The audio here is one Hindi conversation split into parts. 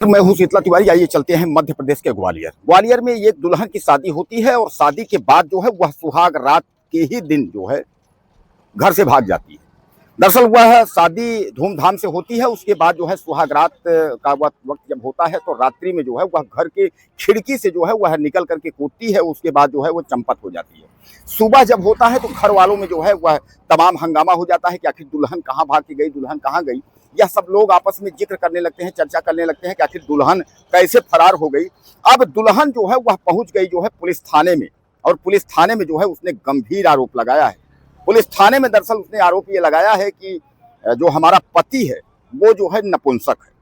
तो मैं हूँ शीतला तिवारी। आइए चलते हैं मध्य प्रदेश के ग्वालियर। ग्वालियर में एक दुल्हन की शादी होती है और शादी के बाद जो है वह सुहाग रात के ही दिन जो है घर से भाग जाती है। दरअसल वह शादी धूमधाम से होती है, उसके बाद जो है सुहाग रात का वक्त जब होता है तो रात्रि में जो है वह घर के खिड़की से जो है वह निकल करके कूदती है। उसके बाद जो है वो चंपत हो जाती है। सुबह जब होता है तो घर वालों में जो है वह तमाम हंगामा हो जाता है कि आखिर दुल्हन कहाँ भाग के गई, दुल्हन कहाँ गई। यह सब लोग आपस में जिक्र करने लगते हैं, चर्चा करने लगते हैं कि आखिर दुल्हन कैसे फरार हो गई। अब दुल्हन जो है वह पहुंच गई जो है पुलिस थाने में, और पुलिस थाने में जो है उसने गंभीर आरोप लगाया है। पुलिस थाने में दरअसल उसने आरोप ये लगाया है कि जो हमारा पति है वो जो है नपुंसक है,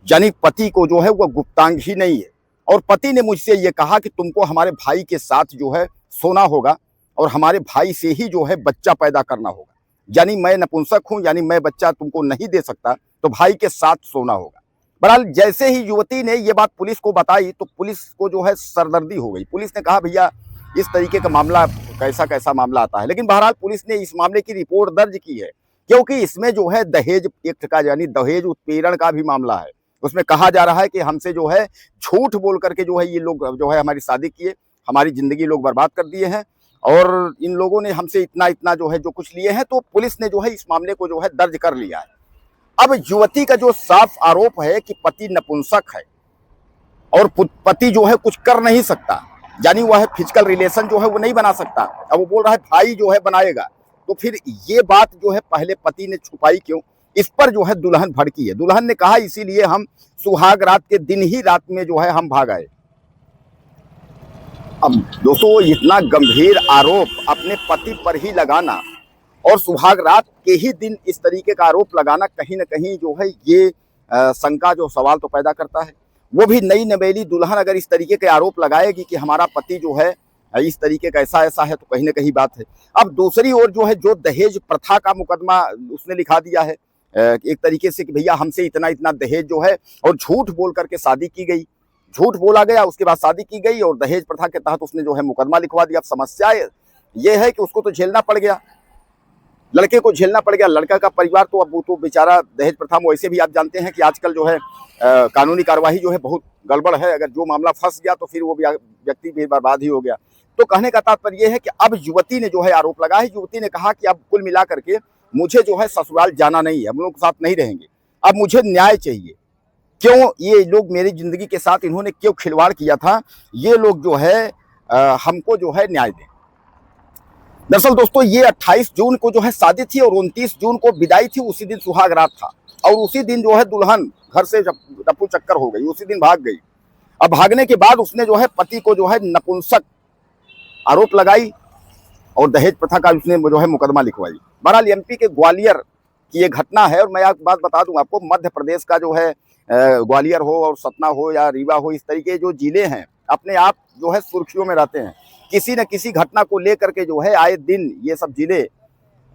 यानी पति को जो है वह गुप्तांग ही नहीं है। और पति ने मुझसे ये कहा कि तुमको हमारे भाई के साथ जो है सोना होगा और हमारे भाई से ही जो है बच्चा पैदा करना होगा, यानी मैं नपुंसक हूं, यानी मैं बच्चा तुमको नहीं दे सकता, तो भाई के साथ सोना होगा। बहरहाल जैसे ही युवती ने ये बात पुलिस को बताई तो पुलिस को जो है सरदर्दी हो गई। पुलिस ने कहा भैया इस तरीके का मामला कैसा कैसा मामला आता है, लेकिन बहरहाल पुलिस ने इस मामले की रिपोर्ट दर्ज की है, क्योंकि इसमें जो है दहेज एक्ट का यानी दहेज उत्पीड़न का भी मामला है। उसमें कहा जा रहा है कि हमसे जो है झूठ बोल करके जो है ये लोग जो है हमारी शादी किए, हमारी जिंदगी लोग बर्बाद कर दिए हैं, और इन लोगों ने हमसे इतना इतना जो है जो कुछ लिए हैं। तो पुलिस ने जो है इस मामले को जो है दर्ज कर लिया है। अब युवती का जो साफ आरोप है कि पति नपुंसक है और पति जो है कुछ कर नहीं सकता, यानी वह फिजिकल रिलेशन जो है वो नहीं बना सकता। अब वो बोल रहा है भाई जो है बनाएगा, तो फिर ये बात जो है पहले पति ने छुपाई क्यों? इस पर जो है दुल्हन भड़की है। दुल्हन ने कहा इसीलिए हम सुहाग रात के दिन ही रात में जो है हम भाग आए। अब दोस्तों इतना गंभीर आरोप अपने पति पर ही लगाना और सुहाग रात के ही दिन इस तरीके का आरोप लगाना कहीं ना कहीं जो है ये शंका जो सवाल तो पैदा करता है। वो भी नई नवेली दुल्हन अगर इस तरीके के आरोप लगाएगी कि हमारा पति जो है इस तरीके का ऐसा ऐसा है, तो कहीं ना कहीं बात है। अब दूसरी ओर जो है जो दहेज प्रथा का मुकदमा उसने लिखा दिया है एक तरीके से कि भैया हमसे इतना इतना दहेज जो है, और झूठ बोल करके शादी की गई, झूठ बोला गया, उसके बाद शादी की गई और दहेज प्रथा के तहत उसने जो है मुकदमा लिखवा दिया। अब समस्या ये है कि उसको तो झेलना पड़ गया, लड़के को झेलना पड़ गया। लड़का का परिवार तो अब वो तो बेचारा दहेज प्रथा में वैसे भी आप जानते हैं कि आजकल जो है कानूनी कार्रवाई जो है बहुत गड़बड़ है। अगर जो मामला फंस गया तो फिर वो व्यक्ति भी बर्बाद ही हो गया। तो कहने का तात्पर्य यह है कि अब युवती ने जो है आरोप लगाया है। युवती ने कहा कि अब कुल मिला करके मुझे जो है ससुराल जाना नहीं है, हम लोग साथ नहीं रहेंगे, अब मुझे न्याय चाहिए। क्यों ये लोग मेरी जिंदगी के साथ इन्होंने क्यों खिलवाड़ किया था, ये लोग जो है हमको जो है न्याय दें। दरअसल दोस्तों ये 28 जून को जो है शादी थी और 29 जून को विदाई थी। उसी दिन सुहाग रात था और उसी दिन जो है दुल्हन घर से रफू चक्कर हो गई, उसी दिन भाग गई। अब भागने के बाद उसने जो है पति को जो है नपुंसक आरोप लगाई और दहेज प्रथा का उसने जो है मुकदमा लिखवाई। बहरहाल एमपी के ग्वालियर की ये घटना है। और मैं एक बात बता दूं आपको, मध्य प्रदेश का जो है ग्वालियर हो और सतना हो या रीवा हो, इस तरीके जो जिले हैं अपने आप जो है सुर्खियों में रहते हैं। किसी न किसी घटना को लेकर के जो है आए दिन ये सब जिले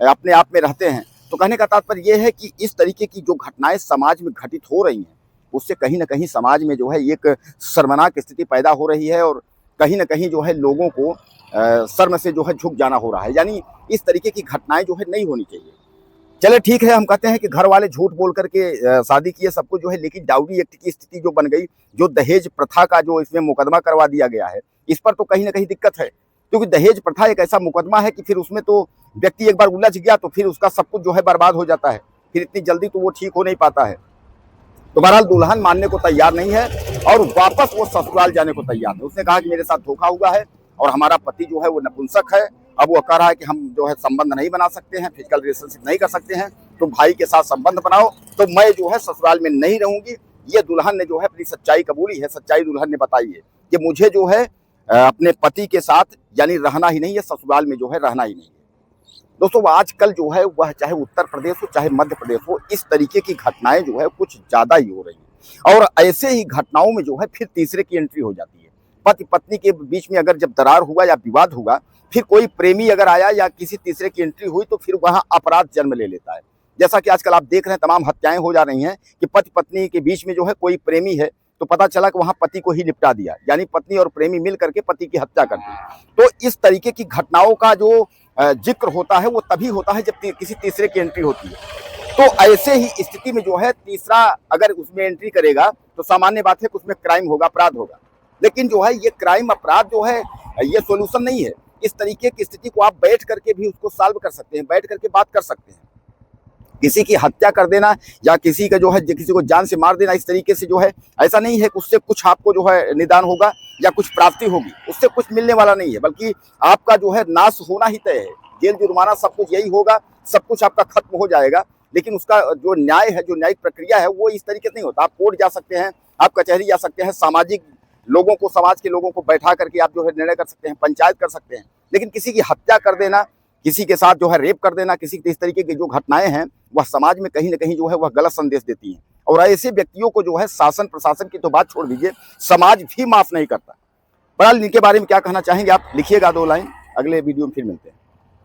अपने आप में रहते हैं। तो कहने का तात्पर्य यह है कि इस तरीके की जो घटनाएं समाज में घटित हो रही हैं उससे कहीं ना कहीं समाज में जो है एक शर्मनाक स्थिति पैदा हो रही है, और कहीं ना कहीं जो है लोगों को शर्म से जो है झुक जाना हो रहा है। यानी इस तरीके की घटनाएं जो है नहीं होनी चाहिए। चले ठीक है, हम कहते हैं कि घर वाले झूठ बोल करके शादी किए सब कुछ जो है, लेकिन डाउरी एक्ट की स्थिति जो बन गई, जो दहेज प्रथा का जो इसमें मुकदमा करवा दिया गया है, इस पर तो कहीं ना कहीं दिक्कत है। क्योंकि दहेज प्रथा एक ऐसा मुकदमा है कि फिर उसमें तो व्यक्ति एक बार उलझ गया तो फिर उसका सब कुछ जो है बर्बाद हो जाता है, फिर इतनी जल्दी तो वो ठीक हो नहीं पाता है। तो बहरहाल दुल्हन मानने को तैयार नहीं है और वापस वो ससुराल जाने को तैयार है। उसने कहा कि मेरे साथ धोखा हुआ है और हमारा पति जो है वो नपुंसक है। अब वो कह रहा है कि हम जो है संबंध नहीं बना सकते हैं, फिजिकल रिलेशनशिप नहीं कर सकते हैं, तो भाई के साथ संबंध बनाओ, तो मैं जो है ससुराल में नहीं रहूंगी। ये दुल्हन ने जो है अपनी सच्चाई कबूली है, सच्चाई दुल्हन ने बताई है कि मुझे जो है अपने पति के साथ यानी रहना ही नहीं है, ससुराल में जो है रहना ही नहीं है। दोस्तों आजकल जो है वह चाहे उत्तर प्रदेश हो चाहे मध्य प्रदेश हो, इस तरीके की घटनाएं जो है कुछ ज्यादा ही हो रही है। और ऐसे ही घटनाओं में जो है फिर तीसरे की एंट्री हो जाती है। पति पत्नी के बीच में अगर जब दरार हुआ या विवाद हुआ, फिर कोई प्रेमी अगर आया या किसी तीसरे की एंट्री हुई, तो फिर वहां अपराध जन्म ले लेता है। जैसा कि आजकल आप देख रहे हैं तमाम हत्याएं हो जा रही हैं कि पति पत्नी के बीच में जो है कोई प्रेमी है, तो पता चला कि वहां पति को ही निपटा दिया, यानी पत्नी और प्रेमी मिल करके पति की हत्या कर दी। तो इस तरीके की घटनाओं का जो जिक्र होता है वो तभी होता है जब किसी तीसरे की एंट्री होती है। तो ऐसे ही स्थिति में जो है तीसरा अगर उसमें एंट्री करेगा तो सामान्य बात है कि उसमें क्राइम होगा, अपराध होगा। लेकिन जो है ये क्राइम अपराध जो है ये सोल्यूशन नहीं है। इस तरीके की स्थिति को आप बैठ करके भी उसको सॉल्व कर सकते हैं, बैठ करके बात कर सकते हैं। किसी की हत्या कर देना या किसी का जो है किसी को जान से मार देना, इस तरीके से जो है ऐसा नहीं है कि उससे कुछ आपको जो है निदान होगा या कुछ प्राप्ति होगी, उससे कुछ मिलने वाला नहीं है, बल्कि आपका जो है नाश होना ही तय है। जेल जुर्माना सब कुछ यही होगा, सब कुछ आपका खत्म हो जाएगा। लेकिन उसका जो न्याय है, जो न्यायिक प्रक्रिया है, वो इस तरीके से नहीं होता। आप कोर्ट जा सकते हैं, आप कचहरी जा सकते हैं, सामाजिक लोगों को, समाज के लोगों को बैठा करके आप जो है निर्णय कर सकते हैं, पंचायत कर सकते हैं। लेकिन किसी की हत्या कर देना, किसी के साथ जो है रेप कर देना, किसी इस तरीके की जो घटनाएं हैं वह समाज में कहीं ना कहीं जो है वह गलत संदेश देती हैं। और ऐसे व्यक्तियों को जो है शासन प्रशासन की तो बात छोड़ दीजिए, समाज भी माफ नहीं करता। बहरहाल इनके बारे में क्या कहना चाहेंगे आप, लिखिएगा 2 लाइन। अगले वीडियो में फिर मिलते हैं।